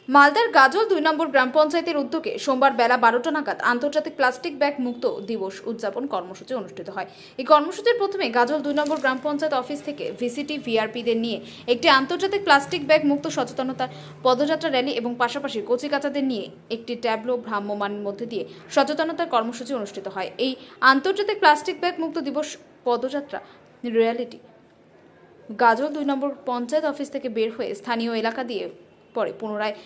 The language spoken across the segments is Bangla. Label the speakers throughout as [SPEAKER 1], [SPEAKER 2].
[SPEAKER 1] মালদার গাজল ২ নম্বর গ্রাম পঞ্চায়েতের উদ্যোগে সোমবার বেলা ১২টা নাগাদ আন্তর্জাতিক প্লাস্টিক ব্যাগ মুক্ত দিবস উদযাপন কর্মসূচি অনুষ্ঠিত হয়। এই কর্মসূচির প্রথমে গাজল ২ নম্বর গ্রাম পঞ্চায়েত অফিস থেকে ভিসিটি ভিআরপিদের নিয়ে একটি আন্তর্জাতিক প্লাস্টিক ব্যাগ মুক্ত সচেতনতা পদযাত্রা র্যালি এবং পাশাপাশি কচিকাচাদের নিয়ে একটি ট্যাবলো ভ্রাম্যমাণের মধ্যে দিয়ে সচেতনতার কর্মসূচি অনুষ্ঠিত হয়। এই আন্তর্জাতিক প্লাস্টিক ব্যাগ মুক্ত দিবস পদযাত্রা র্যালিটি গাজল ২ নম্বর পঞ্চায়েত অফিস থেকে বের হয়ে স্থানীয় এলাকা দিয়ে পরে পুনরায়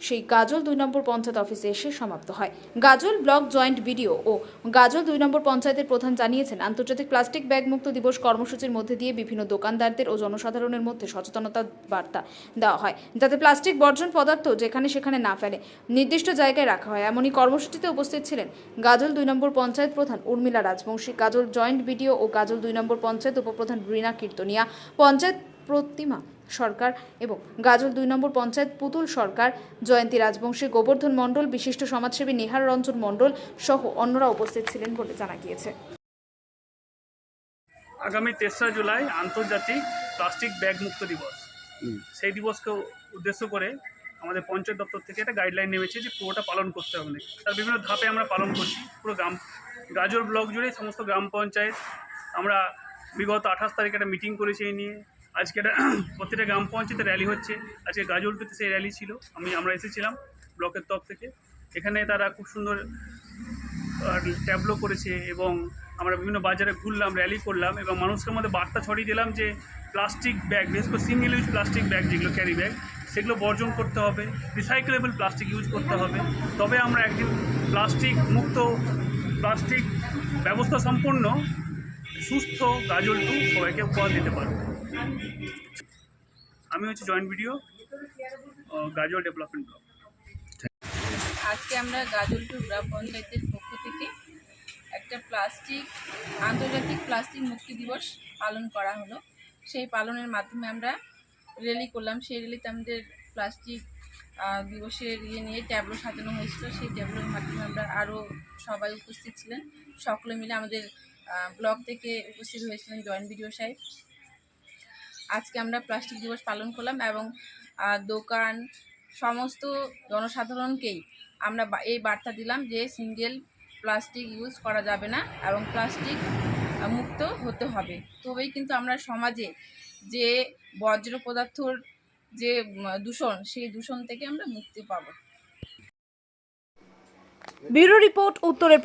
[SPEAKER 1] সেই গাজল ২ নম্বর পঞ্চায়েত অফিসে এসে সমাপ্ত হয়। গাজল ব্লক জয়েন্ট বিডিও ও গাজল ২ নম্বর পঞ্চায়েতের প্রধান জানিয়েছেন, আন্তর্জাতিক প্লাস্টিক ব্যাগ মুক্ত দিবস কর্মসূচির মধ্যে দিয়ে বিভিন্ন দোকানদারদের ও জনসাধারণের মধ্যে সচেতনতা বার্তা দেওয়া হয়, যাতে প্লাস্টিক বর্জন পদার্থ যেখানে সেখানে না ফেলে নির্দিষ্ট জায়গায় রাখা হয়। এমনই কর্মসূচিতে উপস্থিত ছিলেন গাজল ২ নম্বর পঞ্চায়েত প্রধান উর্মিলা রাজবংশী, গাজল জয়েন্ট বিডিও ও গাজল ২ নম্বর পঞ্চায়েত উপপ্রধান রীনা কীর্তনিয়া, পঞ্চায়েত প্রতিমা সরকার এবং গাজল ২ নম্বর পঞ্চায়েত পুতুল সরকার, জয়ন্তী রাজবংশী, গোবর্ধন মণ্ডল, বিশিষ্ট সমাজসেবী নেহার রঞ্জন মণ্ডল সহ অন্যরা উপস্থিত ছিলেন বলে জানা গিয়েছে।
[SPEAKER 2] আগামী ৩রা জুলাই আন্তর্জাতিক প্লাস্টিক ব্যাগ মুক্ত দিবস। সেই দিবসকে উদ্দেশ্য করে আমাদের পঞ্চায়েত দপ্তর থেকে একটা গাইডলাইন নেমেছে যে পুরোটা পালন করতে হবে। তার বিভিন্ন ধাপে আমরা পালন করছি। পুরো গাজল ব্লক জুড়ে সমস্ত গ্রাম পঞ্চায়েত আমরা বিগত ২৮ তারিখে একটা মিটিং করেছি এই নিয়ে। আজকে একটা প্রত্যেকটা গ্রাম পঞ্চায়েতে র্যালি হচ্ছে। আজকে গাজলটিতে সেই র্যালি ছিল, আমরা এসেছিলাম ব্লকের তরফ থেকে। এখানে তারা খুব সুন্দর ট্যাবলো করেছে এবং আমরা বিভিন্ন বাজারে ঘুরলাম, র্যালি করলাম এবং মানুষের মধ্যে বার্তা ছড়িয়ে দিলাম যে প্লাস্টিক ব্যাগ, বিশেষ করে সিঙ্গেল ইউজ প্লাস্টিক ব্যাগ যেগুলো ক্যারি ব্যাগ, সেগুলো বর্জন করতে হবে, রিসাইকেলেবল প্লাস্টিক ইউজ করতে হবে। তবে আমরা একদিন প্লাস্টিক মুক্ত, প্লাস্টিক ব্যবস্থা সম্পন্ন সুস্থ গাজল টু সবাইকে উপহার দিতে পারবো। আমি হচ্ছে জয়েন্ট ভিডিও গাজল ডেভেলপমেন্ট ব্লক।
[SPEAKER 3] আজকে আমরা গাজল টু গ্রাম পঞ্চায়েতের পক্ষ থেকে একটা আন্তর্জাতিক প্লাস্টিক মুক্তি দিবস পালন করা হলো। সেই পালনের মাধ্যমে আমরা র্যালি করলাম। সেই র্যালিতে আমাদের প্লাস্টিক দিবসের নিয়ে ট্যাবলো সাজানো হয়েছিল। সেই ট্যাবলোর মাধ্যমে আমরা আরও সবাই উপস্থিত ছিলেন। সকলে মিলে আমাদের ব্লক থেকে উপস্থিত হয়েছিলেন জয়েন্ট বিডিও সাহেব। আজকে আমরা প্লাস্টিক দিবস পালন করলাম এবং দোকান সমস্ত জনসাধারণকেই আমরা এই বার্তা দিলাম যে সিঙ্গেল প্লাস্টিক ইউজ করা যাবে না এবং প্লাস্টিক মুক্ত হতে হবে। তবেই কিন্তু আমরা সমাজে যে বর্জ্য পদার্থর যে দূষণ, সেই দূষণ থেকে আমরা মুক্তি পাবো।
[SPEAKER 1] ব্যুরো রিপোর্ট, উত্তরের।